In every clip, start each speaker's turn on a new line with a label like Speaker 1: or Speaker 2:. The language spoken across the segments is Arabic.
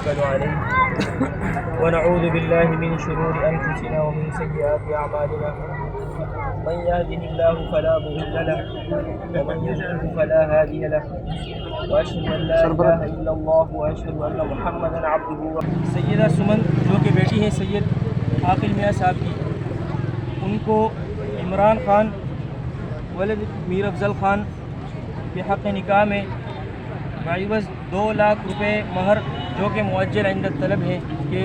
Speaker 1: ونتوكل عليه ونعوذ بالله من شرور أنفسنا ومن سيئات أعمالنا من يهده الله فلا مضل له ومن يضلل فلا هادي له وأشهد أن لا إله إلا الله وأشهد أن محمدا عبده ورسوله. سیدہ سمن جو کہ بیٹی ہیں سید عاقل میاں صاحب کی، ان کو عمران خان ولد میر افضل خان کے حق نکاح میں بعوض 2 لاکھ روپے مہر جو کہ مؤجل عند طلب ہے کہ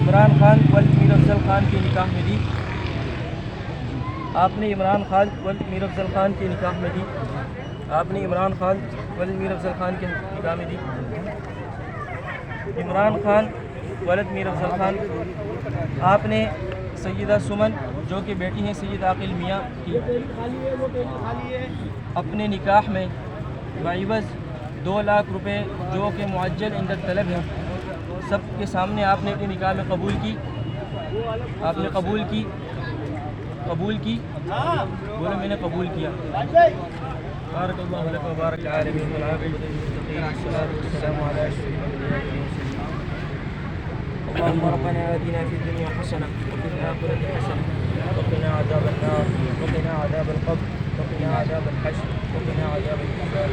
Speaker 1: عمران خان ولد میر افضل خان کے نکاح میں دی. آپ نے عمران خان ولد میر افضل خان کے نکاح میں دی. آپ نے عمران خان ولد میر افضل خان کے نکاح میں دی. عمران خان ولد میر افضل خان آپ نے سیدہ سمن جو کہ بیٹی ہیں سید عاقل میاں کی اپنے نکاح میں بعوض 2 لاکھ روپے جو کہ معجل عند طلب ہے سب کے سامنے آپ نے اپنے نکاح میں قبول کی. آپ نے قبول کی بولے میں نے قبول کیا. بارک اللہ لک و بارک العالمین والعاقبۃ للمتقین والصلاۃ والسلام علی اشرف الانبیاء والمرسلین. اللهم ربنا آتنا في الدنيا حسنة وفي الآخرة حسنة وقنا عذاب النار وقنا عذاب القبر وقنا عذاب الحشر وقنا عذاب الحساب.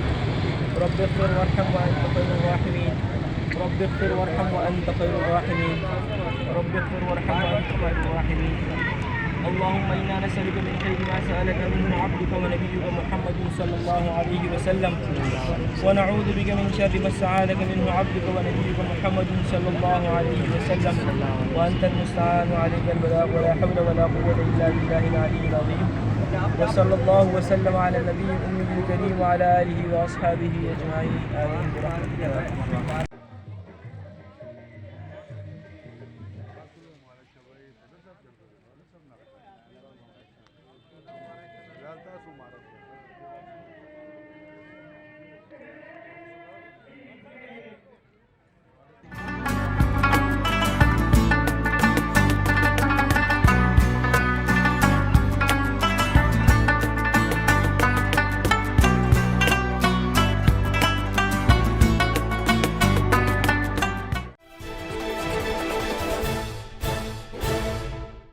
Speaker 1: رب اغفر وارحم وأنت خير الراحمين. رب اغفر وارحم وأنت خير الراحمين. رب اغفر وارحم وأنت خير الراحمين. اللهم إنا نسألك من خير ما سألك منه عبدك ونبيك محمد صلى الله عليه وسلم ونعوذ بك من شر ما استعاذك منه عبدك ونبيك محمد صلى الله عليه وسلم وأنت المستعان وعليك البلاغ ولا حول ولا قوة إلا بالله العلي العظيم. وصلى الله وسلم على النبي الأمي الكريم وعلى آله وأصحابه أجمعين آمين برحمتك.